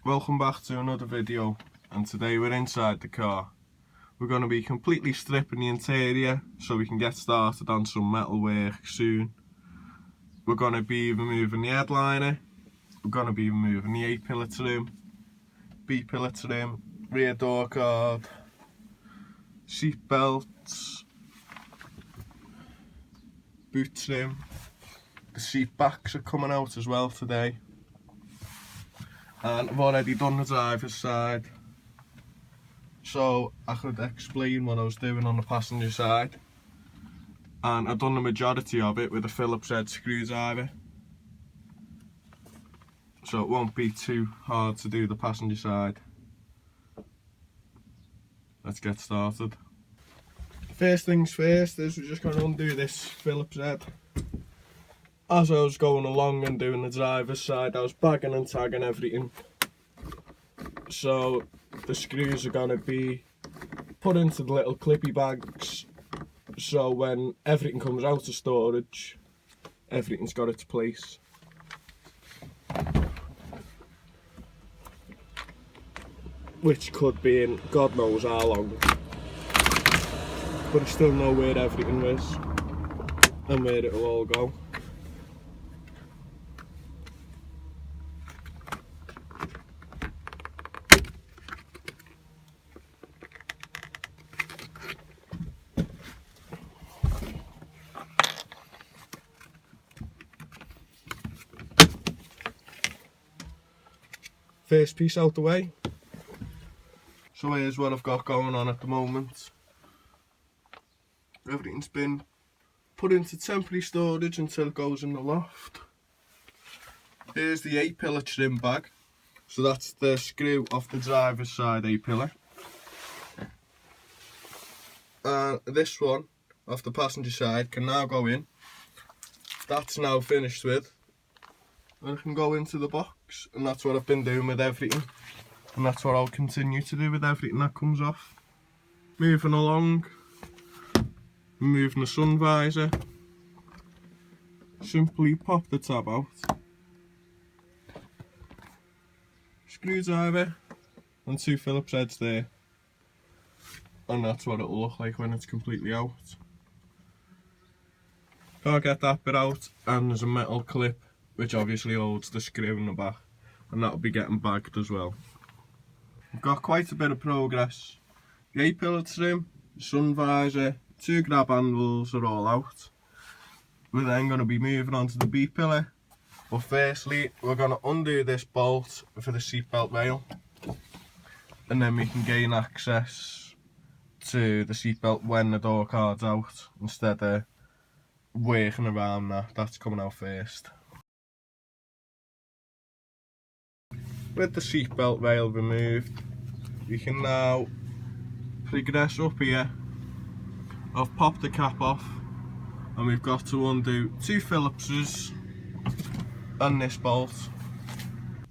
Welcome back to another video, and today we're inside the car. We're going to be completely stripping the interior so we can get started on some metal work soon. We're going to be removing the headliner, we're going to be removing the A-pillar trim, B-pillar trim, rear door guard, seat belts, boot trim. The seat backs are coming out as well today. And I've already done the driver's side, so I could explain what I was doing on the passenger side. And I've done the majority of it with a Phillips head screwdriver, so it won't be too hard to do the passenger side. Let's get started. First things first is we're just going to undo this Phillips head. As I was going along and doing the driver's side, I was bagging and tagging everything. So the screws are going to be put into the little clippy bags, so when everything comes out of storage, everything's got its place. Which could be in God knows how long. But I still know where everything is and where it'll all go. First piece out the way. So here's what I've got going on at the moment. Everything's been put into temporary storage until it goes in the loft. Here's the A-pillar trim bag. So that's the screw off the driver's side A-pillar. And this one off the passenger side can now go in. That's now finished with. And it can go into the box, and that's what I've been doing with everything, and that's what I'll continue to do with everything that comes off. Moving along, removing the sun visor, simply pop the tab out, screwdriver and two Phillips heads there, and that's what it'll look like when it's completely out. Can't get that bit out, and there's a metal clip which obviously holds the screw in the back, and that'll be getting bagged as well. We've got quite a bit of progress. The A-pillar trim, sun visor, two grab handles are all out. We're then going to be moving on to the B-pillar, but firstly we're going to undo this bolt for the seatbelt rail, and then we can gain access to the seatbelt when the door card's out, instead of working around that. That's coming out first. With the seatbelt rail removed, we can now progress up here. I've popped the cap off, and we've got to undo two Phillipses and this bolt.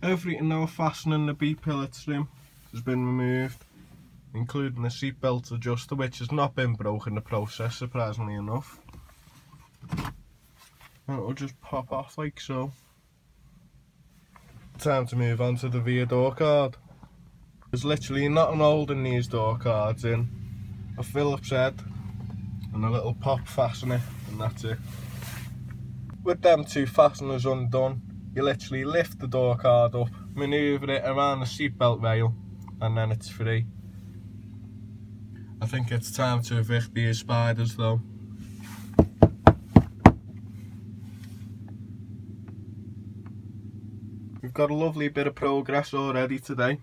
Everything now fastening the B-pillar trim has been removed, including the seatbelt adjuster, which has not been broken in the process, surprisingly enough. And it'll just pop off like so. Time to move on to the rear door card. There's literally nothing holding these door cards in. A Phillips head and a little pop fastener, and that's it. With them two fasteners undone, you literally lift the door card up, manoeuvre it around the seatbelt rail, and then it's free. I think it's time to evict these spiders though. We've got a lovely bit of progress already today.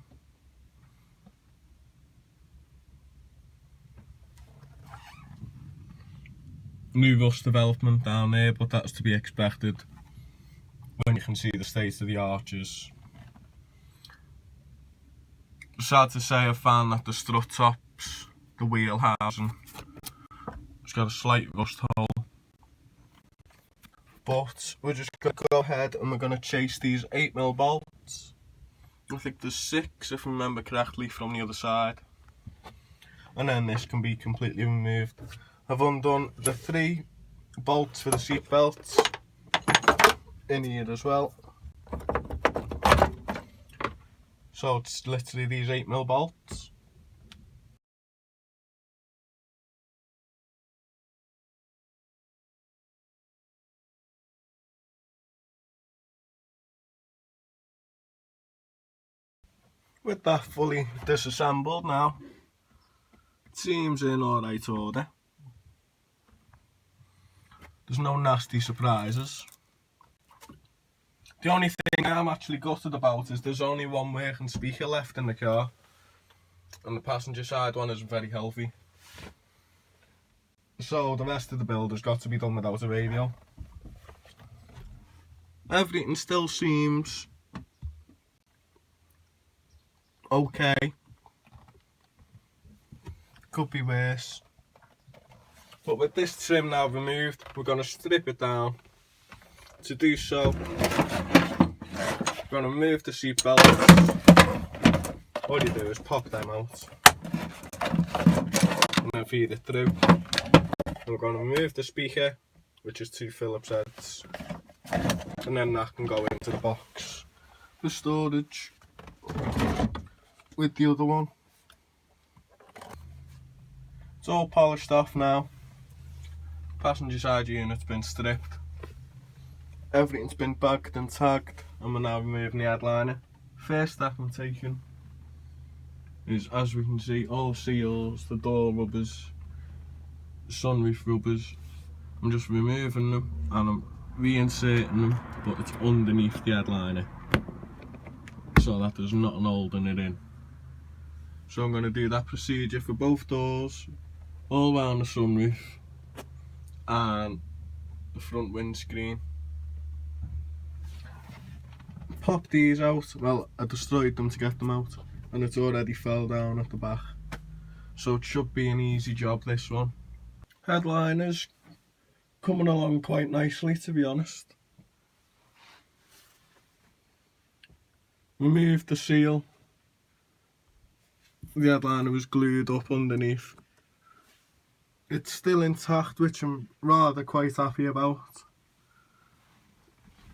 New rust development down there, but that's to be expected when you can see the state of the arches. Sad to say, I found that the strut tops, the wheel housing, it's got a slight rust hole. But we're just going to go ahead and we're going to chase these 8mm bolts. I think there's 6 if I remember correctly from the other side. And then this can be completely removed. I've undone the 3 bolts for the seat belts in here as well. So it's literally these 8mm bolts. With that fully disassembled now, it seems in alright order. There's no nasty surprises. The only thing I'm actually gutted about is there's only one working speaker left in the car, and the passenger side one isn't very healthy. So the rest of the build has got to be done without a radio. Everything still seems okay. Could be worse. But with this trim now removed, we're going to strip it down. To do so, we're going to remove the seat belts. All you do is pop them out and then feed it through. And we're going to remove the speaker, which is 2 Phillips heads, and then that can go into the box for storage with the other one. It's all polished off now. Passenger side unit's been stripped. Everything's been bagged and tagged, and we're now removing the headliner. First step I'm taking is, as we can see, all seals, the door rubbers, the sunroof rubbers. I'm just removing them and I'm reinserting them, but it's underneath the headliner, so that there's nothing holding it in. So I'm going to do that procedure for both doors, all around the sunroof and the front windscreen. Pop these out. Well, I destroyed them to get them out, and it's already fell down at the back, so it should be an easy job, this one. Headliners coming along quite nicely, to be honest. Removed the seal. The headliner was glued up underneath. It's still intact, which I'm rather quite happy about.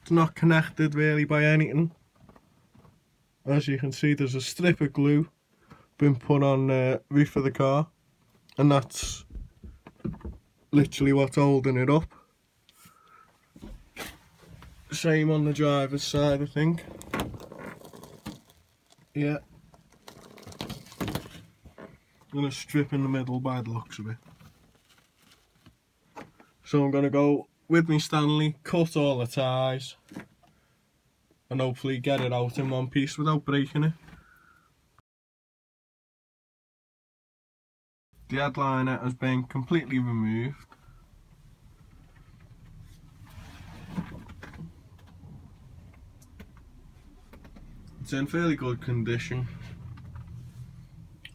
It's not connected really by anything. As you can see, there's a strip of glue been put on the roof of the car, and that's literally what's holding it up. Same on the driver's side, I think. Yeah. And a strip in the middle by the looks of it. So I'm going to go with me Stanley, cut all the ties, and hopefully get it out in one piece without breaking it. The headliner has been completely removed. It's in fairly good condition.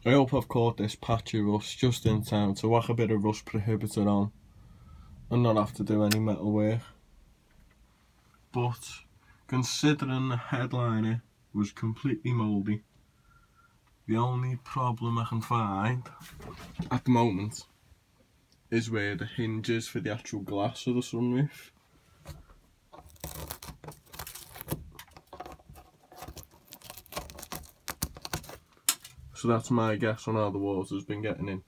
I hope I've caught this patch of rust just in time to whack a bit of rust prohibitor on and not have to do any metal work. But considering the headliner was completely mouldy, the only problem I can find at the moment is where the hinges for the actual glass of the sunroof. So that's my guess on how the water's been getting in,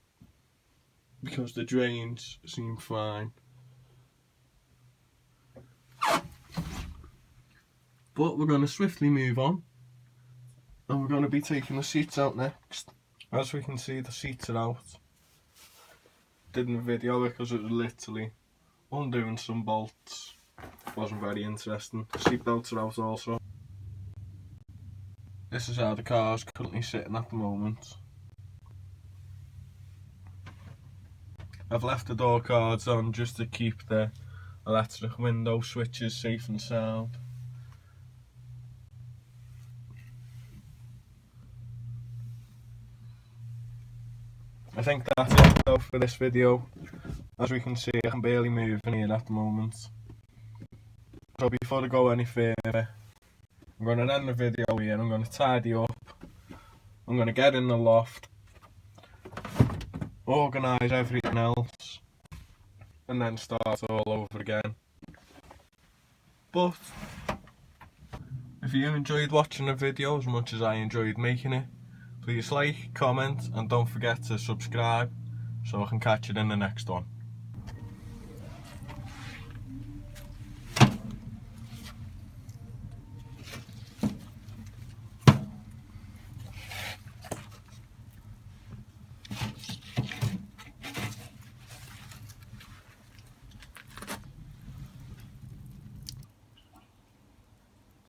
because the drains seem fine. But we're going to swiftly move on, and we're going to be taking the seats out next. As we can see, the seats are out. Didn't video it because it was literally undoing some bolts. Wasn't very interesting. The seat belts are out also. This is how the car's currently sitting at the moment. I've left the door cards on just to keep the electric window switches safe and sound. I think that's it though for this video. As we can see, I can barely move in here at the moment. So before I go any further, I'm going to end the video here. I'm going to tidy up. I'm going to get in the loft, organise everything else, and then start all over again. But If you enjoyed watching the video as much as I enjoyed making it, please like, comment and don't forget to subscribe so I can catch you in the next one.